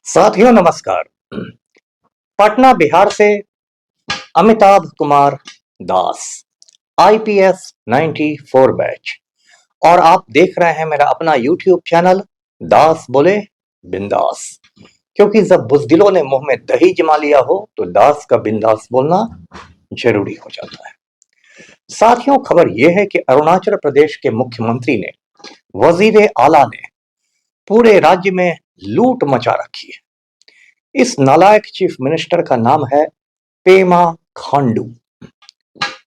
साथियों नमस्कार। पटना बिहार से अमिताभ कुमार दास, आईपीएस 94 बैच, और आप देख रहे हैं मेरा अपना यूट्यूब चैनल दास बोले बिंदास। क्योंकि जब बुजदिलों ने मुंह में दही जमा लिया हो तो दास का बिंदास बोलना जरूरी हो जाता है। साथियों, खबर यह है कि अरुणाचल प्रदेश के मुख्यमंत्री ने, वजीर आला ने पूरे राज्य में लूट मचा रखी है। इस नालायक चीफ मिनिस्टर का नाम है पेमा खांडू।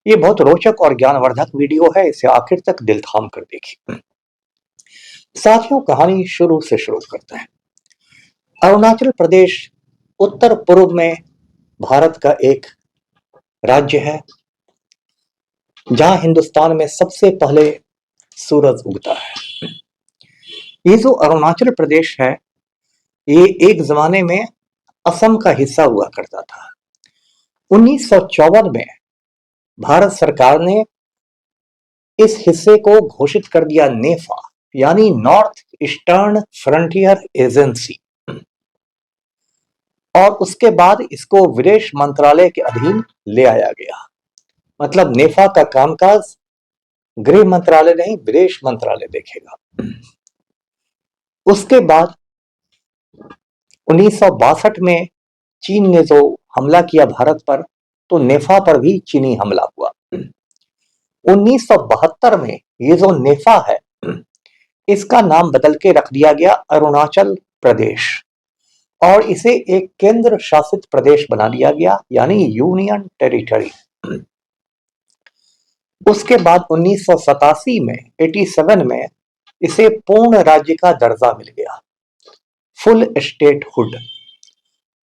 ये बहुत रोचक और ज्ञानवर्धक वीडियो है, इसे आखिर तक दिल थाम कर देखिए। साथियों, कहानी शुरू से शुरू करते हैं। अरुणाचल प्रदेश उत्तर पूर्व में भारत का एक राज्य है, जहां हिंदुस्तान में सबसे पहले सूरज उगता है। ये जो अरुणाचल प्रदेश है, ये एक जमाने में असम का हिस्सा हुआ करता था। 1954 में भारत सरकार ने इस हिस्से को घोषित कर दिया नेफा, यानी नॉर्थ ईस्टर्न फ्रंटियर एजेंसी, और उसके बाद इसको विदेश मंत्रालय के अधीन ले आया गया। मतलब नेफा का कामकाज गृह मंत्रालय नहीं, विदेश मंत्रालय देखेगा। उसके बाद 1962 में चीन ने जो हमला किया भारत पर, तो नेफा पर भी चीनी हमला हुआ। 1972 में ये जो नेफा है, इसका नाम बदल के रख दिया गया अरुणाचल प्रदेश, और इसे एक केंद्र शासित प्रदेश बना दिया गया, यानी यूनियन टेरिटरी। उसके बाद 1987 में 87 में इसे पूर्ण राज्य का दर्जा मिल गया, फुल स्टेटहुड।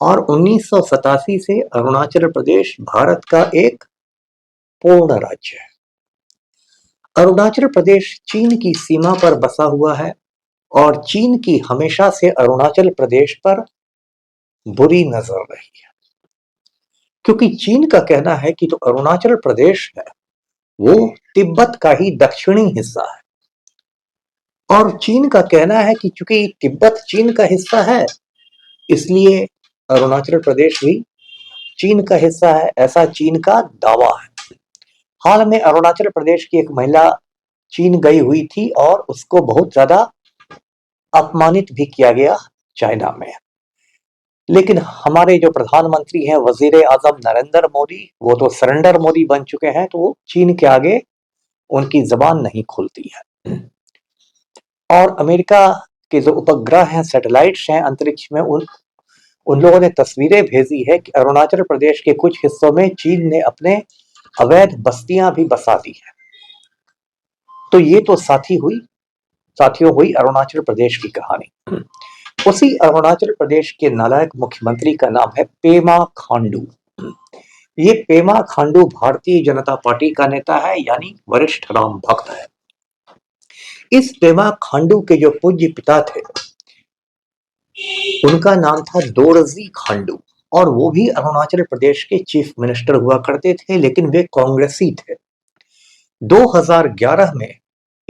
और 1987 से अरुणाचल प्रदेश भारत का एक पूर्ण राज्य है। अरुणाचल प्रदेश चीन की सीमा पर बसा हुआ है, और चीन की हमेशा से अरुणाचल प्रदेश पर बुरी नजर रही है, क्योंकि चीन का कहना है कि जो अरुणाचल प्रदेश है वो तिब्बत का ही दक्षिणी हिस्सा है, और चीन का कहना है कि चूंकि तिब्बत चीन का हिस्सा है, इसलिए अरुणाचल प्रदेश भी चीन का हिस्सा है, ऐसा चीन का दावा है। हाल में अरुणाचल प्रदेश की एक महिला चीन गई हुई थी, और उसको बहुत ज्यादा अपमानित भी किया गया चाइना में। लेकिन हमारे जो प्रधानमंत्री हैं, वजीर आजम नरेंद्र मोदी, वो तो सरेंडर मोदी बन चुके हैं, तो वो चीन के आगे उनकी जबान नहीं खुलती है। और अमेरिका के जो उपग्रह हैं, सैटेलाइट्स हैं अंतरिक्ष में, उन लोगों ने तस्वीरें भेजी है कि अरुणाचल प्रदेश के कुछ हिस्सों में चीन ने अपने अवैध बस्तियां भी बसा दी है। तो ये तो साथियों हुई अरुणाचल प्रदेश की कहानी। उसी अरुणाचल प्रदेश के नालायक मुख्यमंत्री का नाम है पेमा खांडू। ये पेमा खांडू भारतीय जनता पार्टी का नेता है, यानी वरिष्ठ राम भक्त है। इस पेमा खांडू के जो पूज्य पिता थे, उनका नाम था दोरजी खांडू, और वो भी अरुणाचल प्रदेश के चीफ मिनिस्टर हुआ करते थे, लेकिन वे कांग्रेसी थे। 2011 में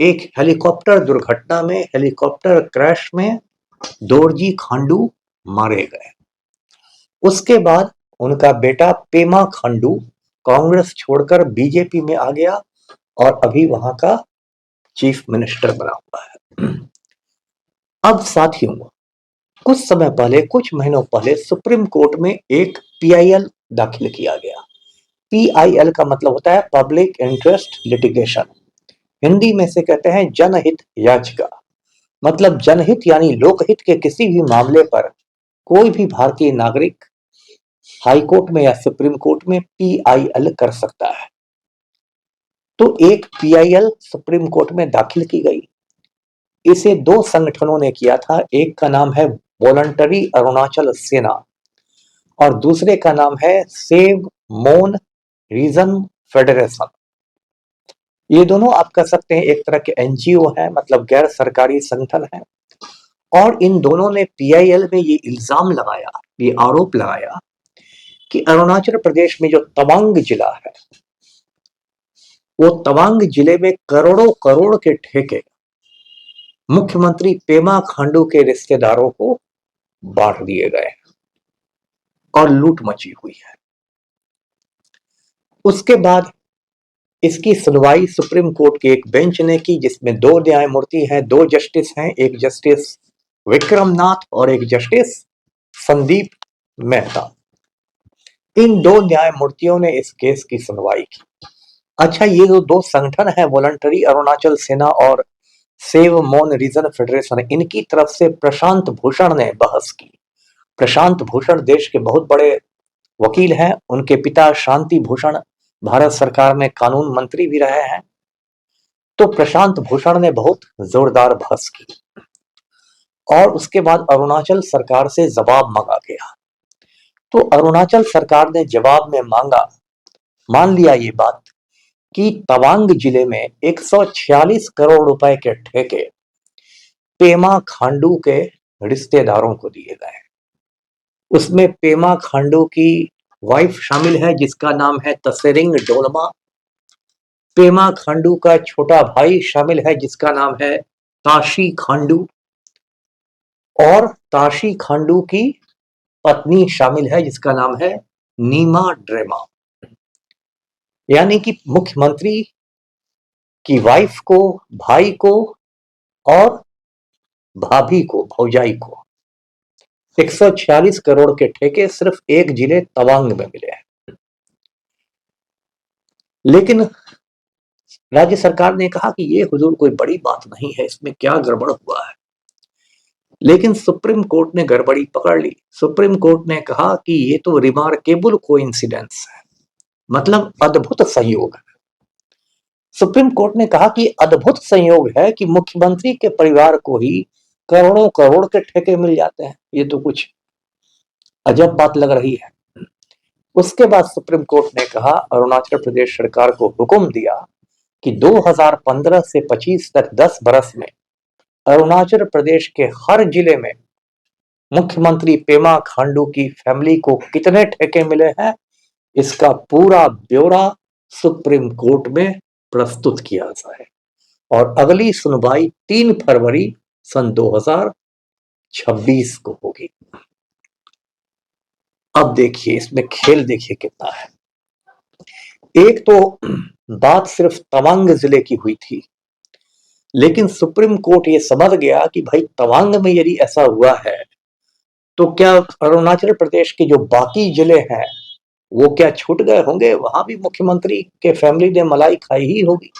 एक हेलीकॉप्टर दुर्घटना में, हेलीकॉप्टर क्रैश में दोरजी खांडू मारे गए। उसके बाद उनका बेटा पेमा खांडू कांग्रेस छोड़कर बीजेपी में आ गया, और अभी वहां का चीफ मिनिस्टर बना हुआ है। अब साथियों, कुछ समय पहले, कुछ महीनों पहले सुप्रीम कोर्ट में एक पीआईएल दाखिल किया गया। पीआईएल का मतलब होता है पब्लिक इंटरेस्ट लिटिगेशन, हिंदी में से कहते हैं जनहित याचिका। मतलब जनहित यानी लोकहित के किसी भी मामले पर कोई भी भारतीय नागरिक हाई कोर्ट में या सुप्रीम कोर्ट में पीआईएल कर सकता है। तो एक पीआईएल सुप्रीम कोर्ट में दाखिल की गई। इसे दो संगठनों ने किया था, एक का नाम है वॉलंटरी अरुणाचल सेना, और दूसरे का नाम है सेव मोन रीजन फेडरेशन। ये दोनों आप कह सकते हैं एक तरह के एनजीओ हैं, मतलब गैर सरकारी संगठन है। और इन दोनों ने पीआईएल में ये इल्जाम लगाया, ये आरोप लगाया कि अरुणाचल प्रदेश में जो तवांग जिला है, वो तवांग जिले में करोड़ों करोड़ के ठेके मुख्यमंत्री पेमा खांडू के रिश्तेदारों को बांट दिए गए और लूट मची हुई है। उसके बाद इसकी सुनवाई सुप्रीम कोर्ट की एक बेंच ने की, जिसमें 2 न्यायमूर्ति हैं, 2 जस्टिस हैं, एक जस्टिस विक्रम नाथ और एक जस्टिस संदीप मेहता। इन 2 न्यायमूर्तियों ने इस केस की सुनवाई की। अच्छा, ये जो 2 संगठन है, वॉलंटरी अरुणाचल सेना और सेव मौन रीजन फेडरेशन, इनकी तरफ से प्रशांत भूषण ने बहस की। प्रशांत भूषण देश के बहुत बड़े वकील हैं। उनके पिता शांति भूषण भारत सरकार में कानून मंत्री भी रहे हैं। तो प्रशांत भूषण ने बहुत जोरदार बहस की और उसके बाद अरुणाचल सरकार से जवाब मांगा गया। तो अरुणाचल सरकार ने जवाब में मान लिया ये बात कि तवांग जिले में 146 करोड़ रुपए के ठेके पेमा खांडू के रिश्तेदारों को दिए गए। उसमें पेमा खांडू की वाइफ शामिल है, जिसका नाम है तसेरिंग डोलमा। पेमा खांडू का छोटा भाई शामिल है, जिसका नाम है ताशी खांडू। और ताशी खांडू की पत्नी शामिल है, जिसका नाम है नीमा ड्रेमा। यानी कि मुख्यमंत्री की वाइफ को, भाई को और भाभी को, भौजाई को 146 करोड़ के ठेके सिर्फ एक जिले तवांग में मिले हैं। लेकिन राज्य सरकार ने कहा कि ये हुजूर कोई बड़ी बात नहीं है, इसमें क्या गड़बड़ हुआ है। लेकिन सुप्रीम कोर्ट ने गड़बड़ी पकड़ ली। सुप्रीम कोर्ट ने कहा कि ये तो रिमार्केबल कोइंसिडेंस है, मतलब अद्भुत संयोग है। सुप्रीम कोर्ट ने कहा कि अद्भुत संयोग है कि मुख्यमंत्री के परिवार को ही करोड़ों करोड़ के ठेके मिल जाते हैं। ये तो कुछ अजब बात लग रही है। उसके बाद सुप्रीम कोर्ट ने कहा, अरुणाचल प्रदेश सरकार को हुक्म दिया कि 2015 से 25 तक 10 बरस में अरुणाचल प्रदेश के हर जिले में मुख्यमंत्री पेमा खांडू की फैमिली को कितने ठेके मिले हैं, इसका पूरा ब्यौरा सुप्रीम कोर्ट में प्रस्तुत किया जाए। और अगली सुनवाई 3 फरवरी सन 2026 को होगी। अब देखिए, इसमें खेल देखिए कितना है। एक तो बात सिर्फ तवांग जिले की हुई थी, लेकिन सुप्रीम कोर्ट ये समझ गया कि भाई तवांग में यदि ऐसा हुआ है तो क्या अरुणाचल प्रदेश के जो बाकी जिले हैं वो क्या छूट गए होंगे? वहां भी मुख्यमंत्री के फैमिली ने मलाई खाई ही होगी।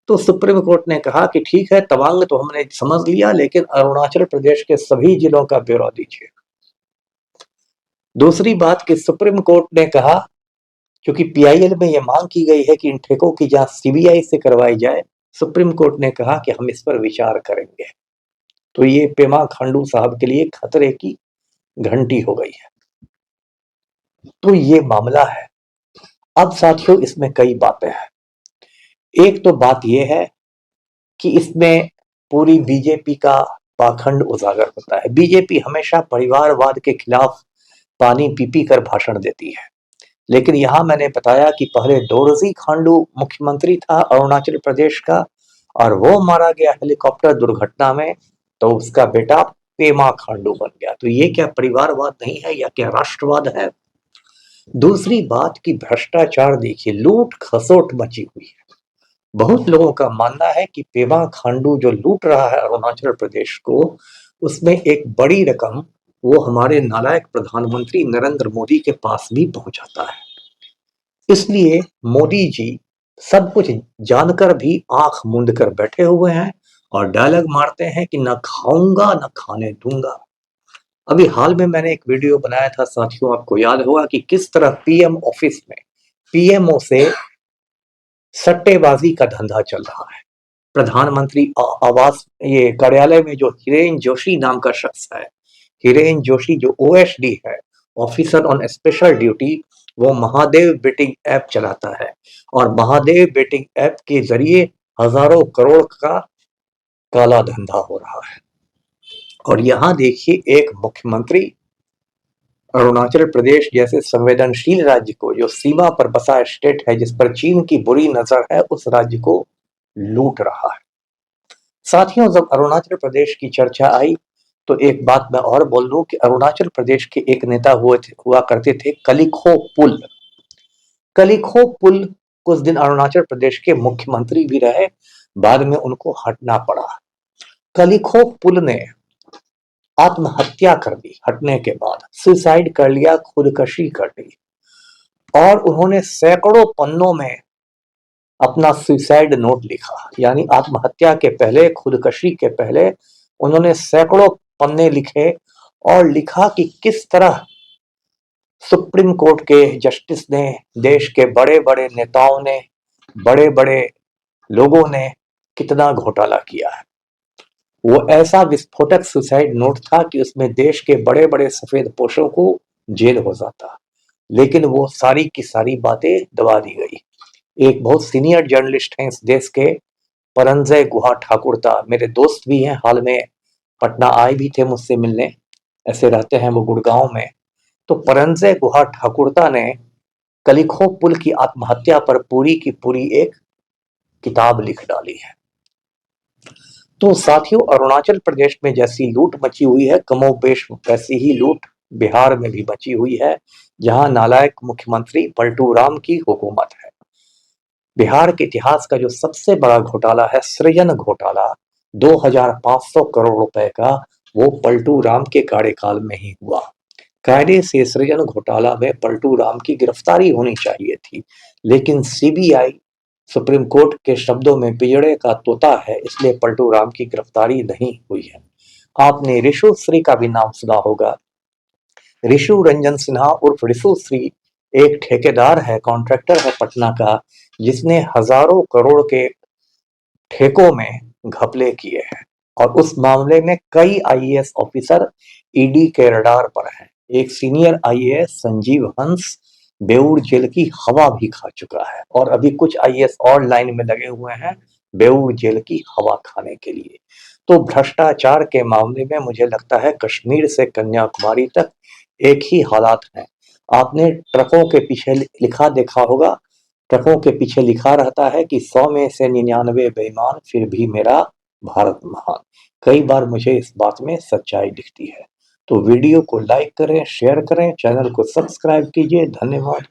तो सुप्रीम कोर्ट ने कहा कि ठीक है, तवांग तो हमने समझ लिया, लेकिन अरुणाचल प्रदेश के सभी जिलों का ब्यौरा दीजिए। दूसरी बात कि सुप्रीम कोर्ट ने कहा, क्योंकि पीआईएल में यह मांग की गई है कि इन ठेकों की जांच सीबीआई से करवाई जाए, सुप्रीम कोर्ट ने कहा कि हम इस पर विचार करेंगे। तो ये पेमा खांडू साहब के लिए खतरे की घंटी हो गई है। तो ये मामला है। अब साथियों, इसमें कई बातें हैं। एक तो बात यह है कि इसमें पूरी बीजेपी का पाखंड उजागर होता है। बीजेपी हमेशा परिवारवाद के खिलाफ पानी पी पी कर भाषण देती है, लेकिन यहां मैंने बताया कि पहले दोरजी खांडू मुख्यमंत्री था अरुणाचल प्रदेश का, और वो मारा गया हेलीकॉप्टर दुर्घटना में, तो उसका बेटा पेमा खांडू बन गया। तो ये क्या परिवारवाद नहीं है, या क्या राष्ट्रवाद है? दूसरी बात की भ्रष्टाचार देखिए, लूट खसोट मची हुई है। बहुत लोगों का मानना है कि पेमा खांडू जो लूट रहा है अरुणाचल प्रदेश को, उसमें एक बड़ी रकम वो हमारे नालायक प्रधानमंत्री नरेंद्र मोदी के पास भी पहुंचाता है। इसलिए मोदी जी सब कुछ जानकर भी आंख मूंद कर बैठे हुए हैं और डायलॉग मारते हैं कि न खाऊंगा न खाने दूंगा। अभी हाल में मैंने एक वीडियो बनाया था साथियों, आपको याद होगा कि किस तरह पीएम ऑफिस में पीएमओ से सट्टेबाजी का धंधा चल रहा है। प्रधानमंत्री आवास ये कार्यालय में जो हिरेन जोशी नाम का शख्स है, हिरेन जोशी जो ओएसडी है, ऑफिसर ऑन स्पेशल ड्यूटी, वो महादेव बेटिंग ऐप चलाता है और महादेव बेटिंग ऐप के जरिए हजारों करोड़ का काला धंधा हो रहा है। और यहां देखिए, एक मुख्यमंत्री अरुणाचल प्रदेश जैसे संवेदनशील राज्य को, जो सीमा पर बसा स्टेट है, जिस पर चीन की बुरी नजर है, उस राज्य को लूट रहा है। साथियों, जब अरुणाचल प्रदेश की चर्चा आई तो एक बात मैं और बोल दूं कि अरुणाचल प्रदेश के एक नेता हुआ करते थे कलिखो पुल। कलिखो पुल कुछ दिन अरुणाचल प्रदेश के मुख्यमंत्री भी रहे, बाद में उनको हटना पड़ा। कलिखो पुल ने आत्महत्या कर दी, हटने के बाद सुसाइड कर लिया, खुदकुशी कर ली। और उन्होंने सैकड़ों पन्नों में अपना सुसाइड नोट लिखा, यानी आत्महत्या के पहले, खुदकुशी के पहले उन्होंने सैकड़ों पन्ने लिखे और लिखा कि किस तरह सुप्रीम कोर्ट के जस्टिस ने, देश के बड़े बड़े नेताओं ने, बड़े बड़े लोगों ने कितना घोटाला किया है। वो ऐसा विस्फोटक सुसाइड नोट था कि उसमें देश के बड़े बड़े सफेद पोशों को जेल हो जाता, लेकिन वो सारी की सारी बातें दबा दी गई। एक बहुत सीनियर जर्नलिस्ट हैं इस देश के, परंजय गुहा ठाकुरता, मेरे दोस्त भी हैं, हाल में पटना आए भी थे मुझसे मिलने, ऐसे रहते हैं वो गुड़गांव में। तो परंजय गुहा ठाकुरता ने कलिखो पुल की आत्महत्या पर पूरी की पूरी एक किताब लिख डाली है। तो साथियों, अरुणाचल प्रदेश में जैसी लूट मची हुई है, कमोबेश वैसी ही लूट बिहार में भी मची हुई है, जहां नालायक मुख्यमंत्री पलटू राम की हुकूमत है। बिहार के इतिहास का जो सबसे बड़ा घोटाला है, सृजन घोटाला, 2500 करोड़ रुपए का, वो पलटू राम के कार्यकाल में ही हुआ। कायदे से सृजन घोटाला में पलटू राम की गिरफ्तारी होनी चाहिए थी, लेकिन सीबीआई, सुप्रीम कोर्ट के शब्दों में पिंजड़े का तोता है, इसलिए पलटू राम की गिरफ्तारी नहीं हुई है। आपने ऋषु श्री का भी नाम सुना होगा। ऋषु रंजन सिन्हा उर्फ ऋषु श्री एक ठेकेदार है, कॉन्ट्रैक्टर है पटना का, जिसने हजारों करोड़ के ठेकों में घपले किए हैं और उस मामले में कई आईएएस ऑफिसर ईडी के रडार पर हैं। एक senior IAS Sanjeev Hans Beur jail की हवा भी खा चुका है और अभी कुछ आईएएस और लाइन में लगे हुए हैं बेऊर जेल की हवा खाने के लिए। तो भ्रष्टाचार के मामले में मुझे लगता है कश्मीर से कन्याकुमारी तक एक ही हालात है। आपने ट्रकों के पीछे लिखा देखा होगा, ट्रकों के पीछे लिखा रहता है कि 100 में से 99 बेईमान, फिर भी मेरा भारत महान। कई बार मुझे इस बात में सच्चाई दिखती है। तो वीडियो को लाइक करें, शेयर करें, चैनल को सब्सक्राइब कीजिए। धन्यवाद।